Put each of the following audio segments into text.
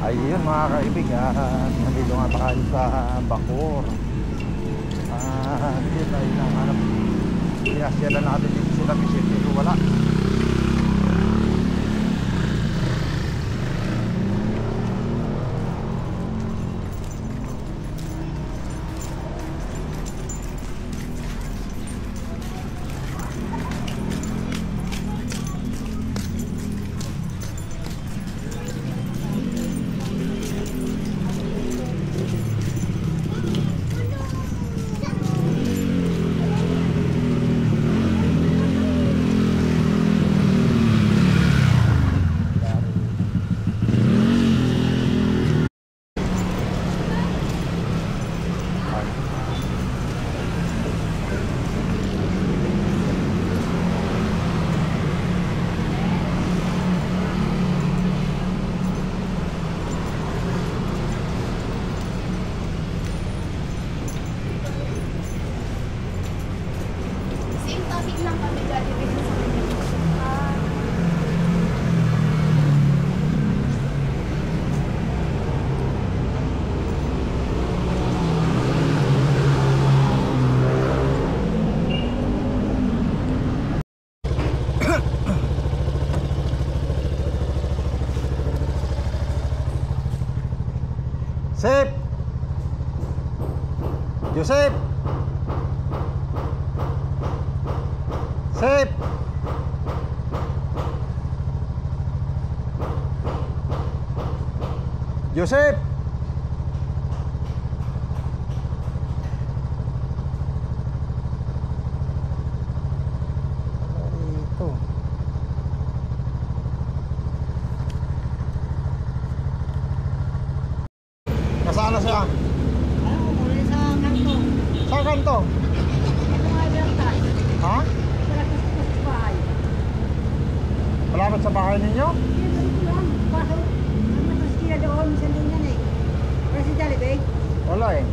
Ayun mga kaibigan, nandito nga tayo sa Bacoor. Yun ay nahanap. Pinasyalan natin dito sila visit, pero wala. Joseph! Joseph! Joseph! Joseph! Ito. Nasaan na siya? Muli sa kanto. Saan kanto? Ito nga ibertas. Ha? Malapit sa bahay. Malapit sa bahay ninyo? Dito lang. Pasok. Ang mataskila doon. Minsan din yan eh. Wala si Jollibee? Wala eh.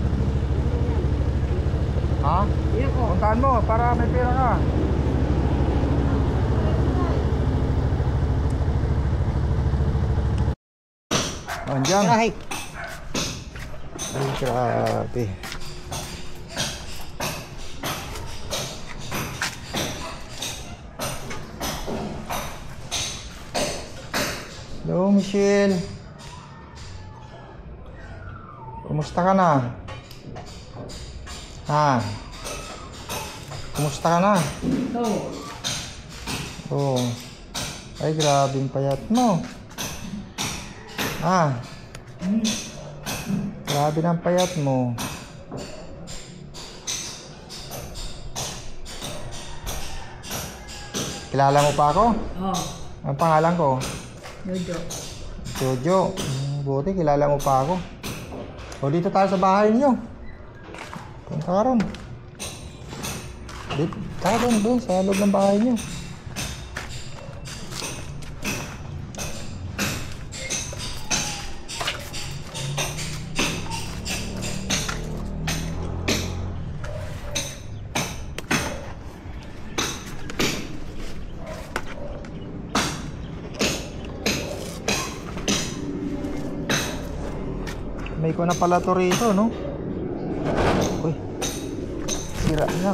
Ha? Yan ko. Puntahan mo para may pera ka. Andiyan. Kahit. Ay, grabe. Hello, Michelle. Kumusta ka na? Ha? Kumusta ka na? Ito. Oh. Ay, grabe yung payat mo. Grabe ng payat mo. Kilala mo pa ako? Oo. Ang pangalan ko? Jojo. Jojo. Buti kilala mo pa ako. O dito tayo sa bahay niyo. Punta ka ron. Dito tayo doon sa loob ng bahay niyo. May ko na pala to rito, no? Uy, sira na.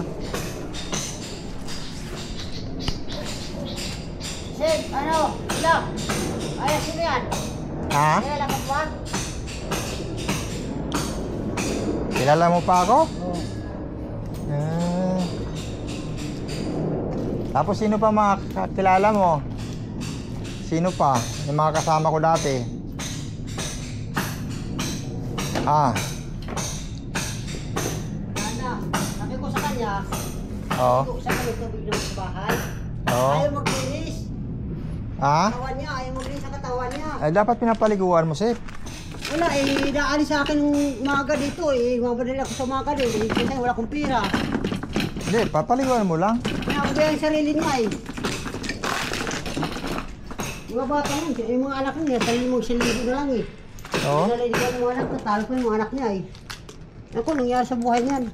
Sir, ano? Ilang? Ayos sino yan? Ha? Kaya lang ba? Kilala mo pa ako? Oo. Tapos sino pa mga kilala mo? Sino pa? Yung mga kasama ko dati. Ana, sabi ko sa kanya, Oo. sa kanya tubig ng bahay. Oo. Ayaw maglinis. Ha? Katawan niya, ayaw maglinis sa katawan niya. Ay, dapat pinapaliguan mo, Sip. Wala eh, naalis sa akin ng umaga dito eh. Mamadali ako sa umaga din. Kasi wala akong pira. Hindi, papaliguan mo lang. Nakakabaya ang sarili niya eh. Mga bata mo, yung mga anak niya, sarili mo siligo na lang eh. Oo. Nalaligan ng mga anak, natalo ko yung mga anak niya eh. Ako, nangyari sa buhay niyan.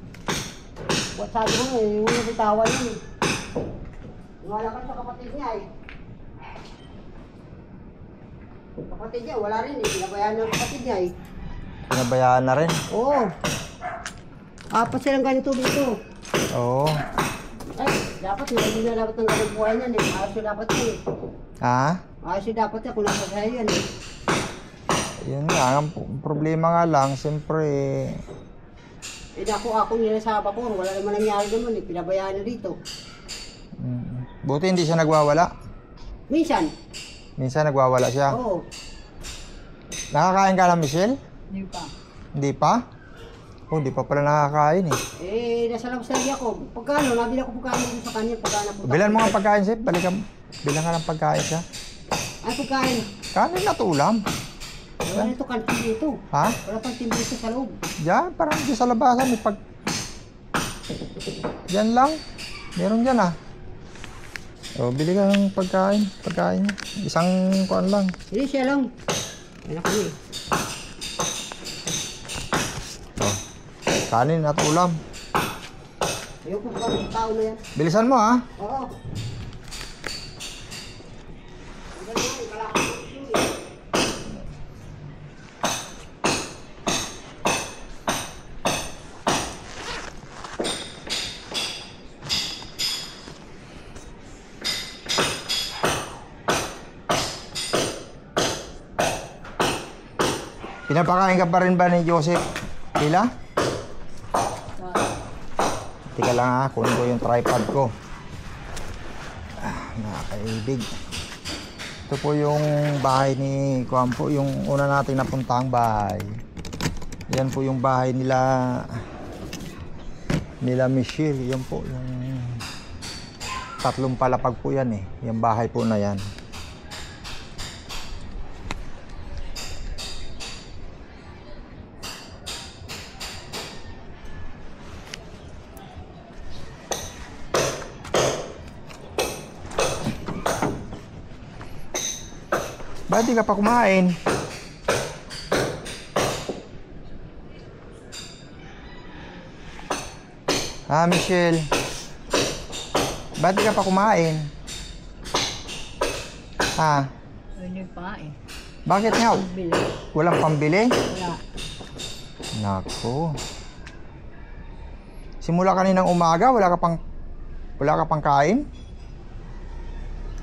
Sabi ko nga eh, yung nabitawan niya eh. Wala ka sa kapatid niya eh. Kapatid niya, wala rin eh. Pinabayaan ng kapatid niya eh. Pinabayaan na rin. Oo. Apat silang ganito dito. Oo. Ay, dapat hindi na dapat ng ganang buhay niyan eh. Ayos yung dapat yan eh. Ha? Ayos yung dapat yan kung nasa sa'yo yan eh. Yun nga, ang problema nga lang, siyempre, Eh ako nila sa vapor, wala naman nangyari naman eh. Pinabayaan na dito. buti hindi siya nagwawala. Minsan. Minsan nagwawala siya. Oo. Nakakain ka na, Michelle? Hindi pa. Hindi pa? Oh, hindi pa pala nakakain eh. Eh, nasa labas na ako. Pagkano, nabili ako pagkain sa kanya. Pagkano po. Bilan mo nga pagkain, Sip. Bilang ka ng pagkain siya. Ay, pagkain. Kanin at ulam. Wala nito kantin dito. Ha? Wala kantin dito sa loob. Diyan, parang dito sa labasan. May Diyan lang. Meron dyan ah. O, bili ka ng pagkain. Pagkain. Isang kuan lang. Hindi siya lang. Yan ako eh. O, kanin at ulam. Ayoko pa ang tao na yan. Bilisan mo ah. Oo. Ang galing nga, kalakot ng issue eh. Pinapakain ka pa rin ba ni Joseph? Pila? Tika lang ha, kunin ko yung tripod ko. Nakakaibig. Ito po yung bahay ni Kuampo, yung una nating napuntahang bahay. Yan po yung bahay nila Michelle. Yan po yung tatlong palapag po yan eh. Yung bahay po na yan. Ba't di ka pa kumain? Ah, Michelle. Ba't di ka pa kumain? Ha? Hindi pa eh. Bakit nga? Bili. Walang pambili? Wala. Nako. Simula kaninang umaga, wala ka pang kain?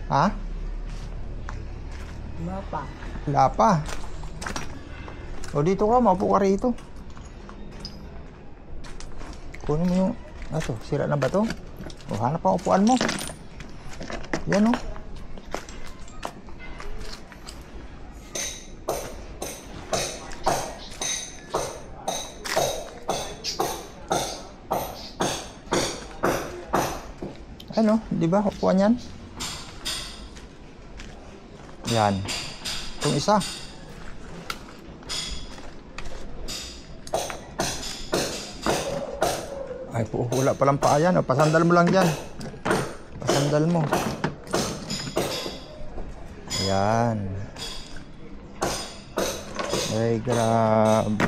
Ha? Wala pa. Wala pa. O dito ka, maupo ka rito. Kunin mo yung... Ato, sira na ba to? O hanap ang upuan mo. Yan o. Ano, di ba? Upuan yan. Yan. Itong isa. Ay po, wala palang paa yan. O, pasandal mo lang dyan. Pasandal mo. Yan. Ay, grabe.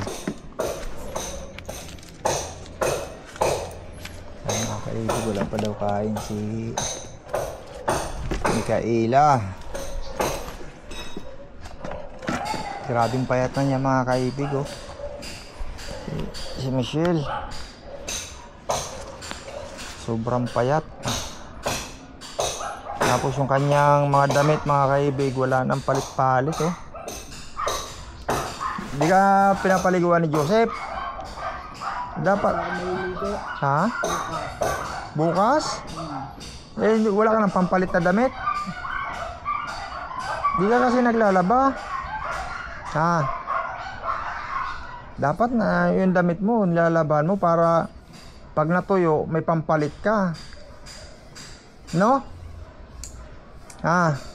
Ay, nakakaibig. Wala pa daw kain si Mikaela. Grabing payat na niya mga kaibig oh. Si Michelle. Sobrang payat. Tapos yung kanyang mga damit mga kaibig, wala nang palit-palit oh. Hindi ka pinapaliguan ni Joseph? Dapat. Ha? Bukas? Eh, wala ka ng pampalit na damit? Di ka kasi naglalaba. Ha? Dapat na yung damit mo, nilalaban mo para pag natuyo, may pampalit ka. No? Ha?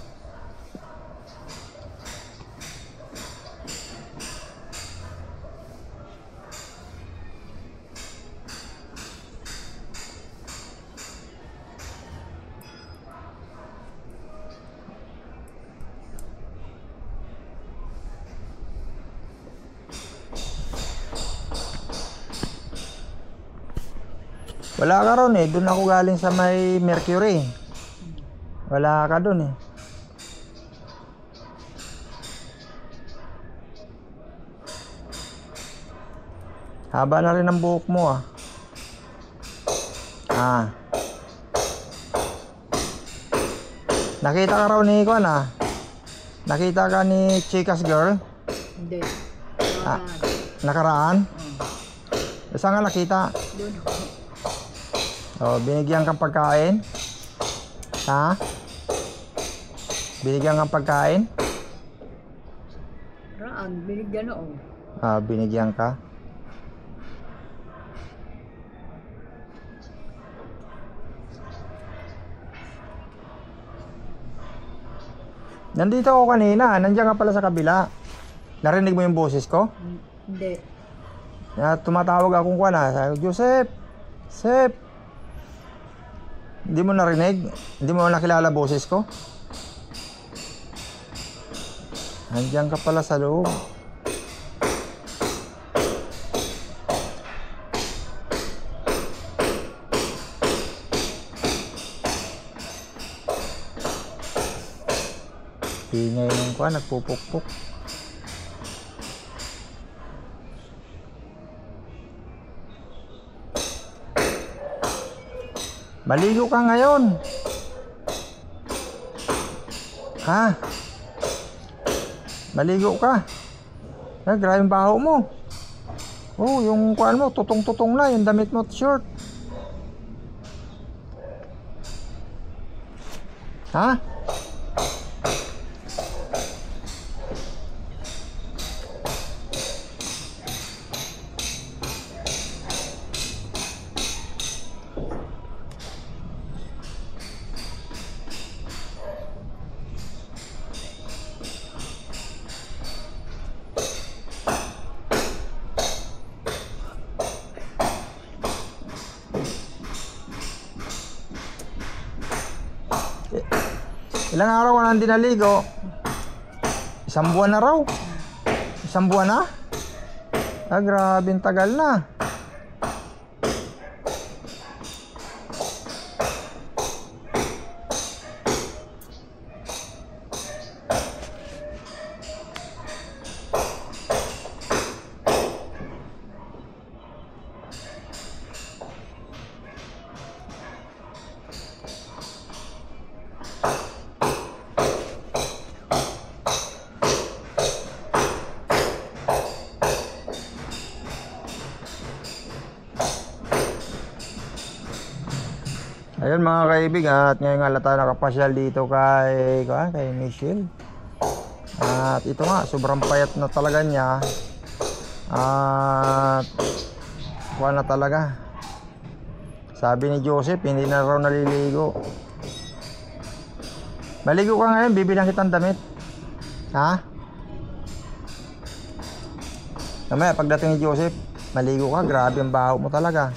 Wala ka ron eh. Doon ako galing sa may Mercury. Wala ka doon eh. Haba na rin ang buhok mo ah. Ah. Nakita ka raw ni Kwan ah. Nakita ka ni Chika's girl? Hindi. Ah, nakaraan? Saan ka nakita? Doon. Oh, binigyan kang pagkain? Ha? Binigyan kang pagkain? Raan, binigyan noon. Ah, binigyan ka? Nandito ako kanina, nandiyan ka pala sa kabila. Narinig mo yung boses ko? Hindi. Tumatawag akong Kwan ah. Sabi ko, Joseph! Joseph! Hindi mo narinig? Hindi mo nakilala boses ko? Nandiyan ka pala sa loob. Ingay ng Kwan, nagpupukpuk. Maligo ka ngayon. Ha? Maligo ka. Grabe yung baho mo. Oh, yung Kwan mo, tutong-tutong na. Yung damit mo, short. Ha? Ilang araw ka nang dinaligo? Isang buwan na raw. Isang buwan na? Ah, grabe, tagal na. Ayun mga kaibig, at ngayon nga tayo nakapasyal dito kay Michelle. At ito nga, sobrang payat na talaga niya. At kuha na talaga. Sabi ni Joseph, hindi na raw naliligo. Maligo ka ngayon, bibilang kitang damit. Ha? Mamaya pagdating ni Joseph, maligo ka, grabe ang baho mo talaga.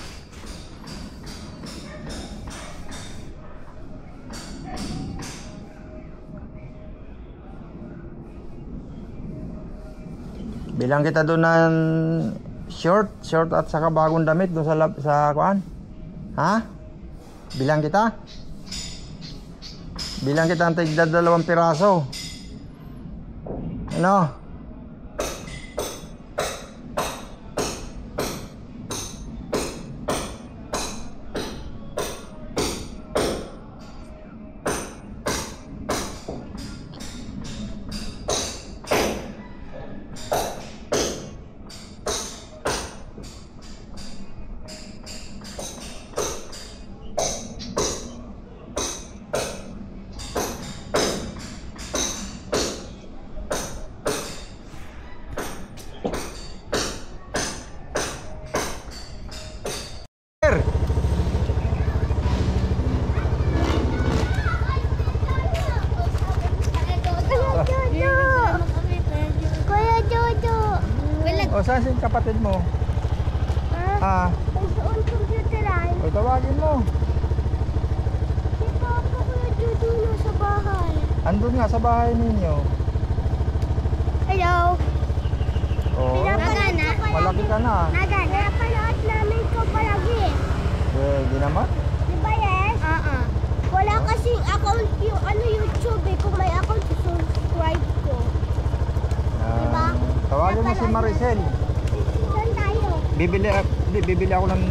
Bilang kita doon ng short at saka bagong damit doon sa kuan. Ha? Bilang kita? Bilang kita ang tigda 2 piraso. Ano? O, saan si kapatid mo? Ah, Doon computeran. o tawagin mo. Si Papa ko nagdudulo sa bahay. Andun nga sa bahay ninyo. Hello? Oh, Pinapanood ko malaki ka na. Pinapanood namin ko palagi. Di naman. Di ba yes? Wala kasing account yung YouTube eh. Kung may account, subscribe ko. Diba? Tawagin mo si Maricel. Saan tayo? Bibili ako ng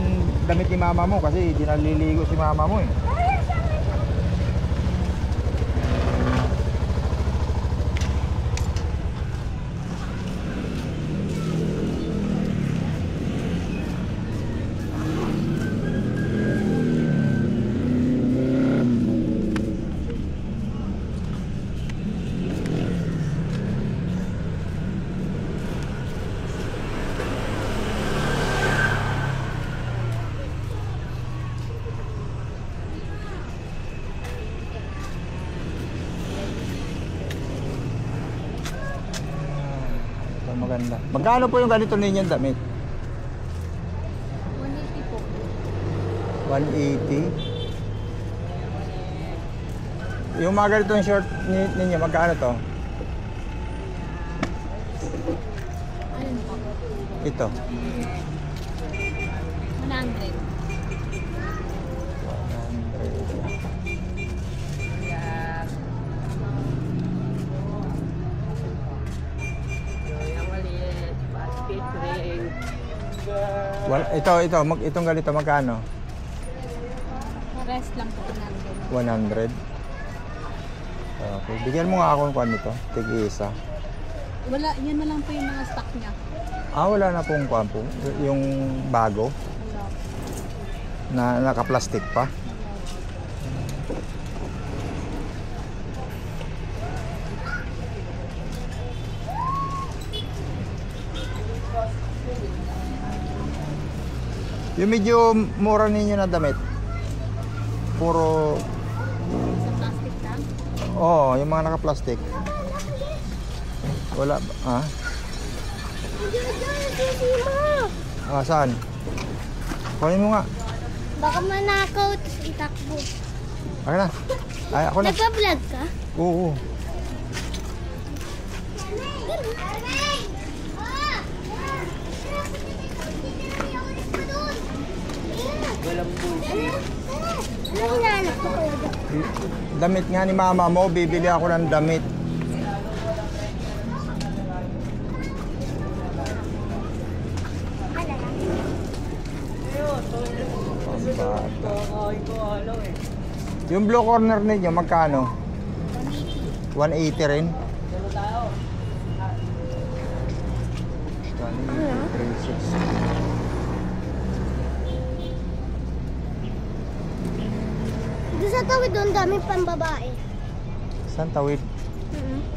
damit ni mama mo kasi di naliligo si mama mo eh. Maganda. Magkano po yung ganito ninyong damit? 180 po. 180. Yung mga ganitong short ninyo, magkano to? Alin po? Ito. 100. Well, itong ganito magkano? Rest lang po 100. 100. Okay, bigyan mo nga ako ng kuan nito, tig-isa. Wala, yan na lang po yung mga stock niya. Wala na pong kuan po, yung bago Wala. na naka-plastic pa. Yung medyo mura ninyo na damit. Puro Sa plastic lang. yung mga naka-plastic. Wala ba? Ha? Saan? Kunin mo nga. Baka manakaw tapos itakbo. Ako na. Ay, ako na. Nagpa-vlog ka? Oo. Ano hinahanap ko kayo? Damit nga ni mama mo, bibili ako ng damit. Yung blue corner ninyo, magkano? 180 rin? 180, 360. Doon sa tawid doon, daming pambabae. Saan tawid?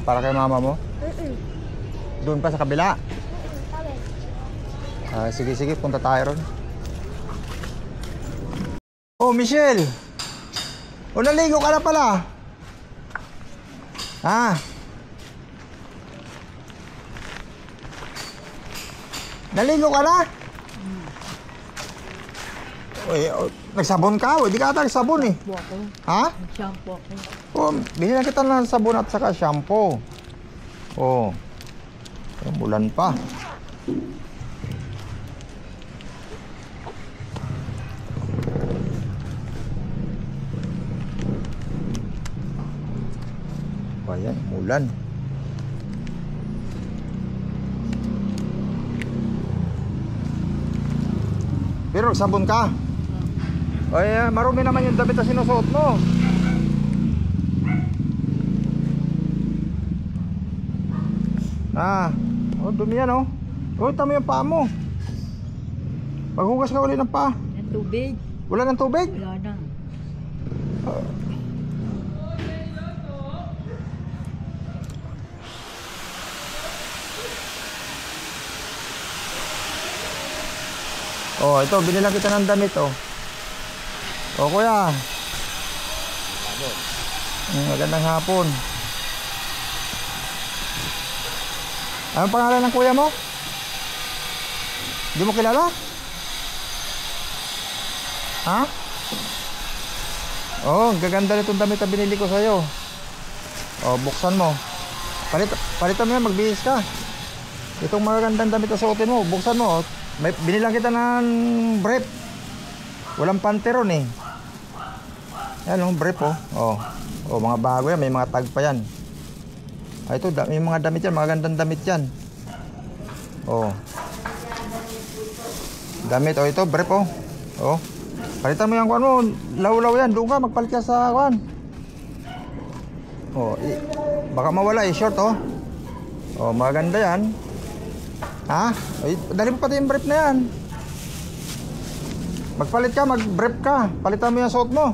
Para kay mama mo? Doon pa sa kabila? Tawid. Sige, punta tayo ron. Oh, Michelle! Naligo ka na pala! Naligo ka na? Nagsabon ka? Di ka ata nagsabon eh. Po ako. Ha? Shampoo ako. Binili kita ng sabon at saka shampoo. Mulan pa. Ayan, mulan. Pero sabon ka. Marumi naman yung damit na sinusuot mo. Dumi yan tama yung paa mo. Paghugas ka ulit ng paa. Yung tubig. Wala ng tubig? Wala na. Ito, binilang kita ng damit kuya. Magandang hapon. Anong pangalan ng kuya mo? Hindi mo kilala? Ha? Gaganda nitong damit na binili ko sa'yo. Buksan mo. Palitan mo yan, magbihis ka. Itong magandang damit na suotin mo, buksan mo. Binilang kita ng brief. Walang panteron eh. Yan brief mga bago yan, may mga tag pa yan. Ito, may mga damit yan, magandang damit yan. Damit, oh ito, brief oh. Oh. Palitan mo yung kuan mo, law-law yan. Doon ka, magpalit ka sa kuan. Oh, baka mawala eh, short oh. Oh, maganda yan. Ha? Ay, dali mo pati yung brief na yan. Magpalit ka, mag-brief ka. Palitan mo yung suot mo.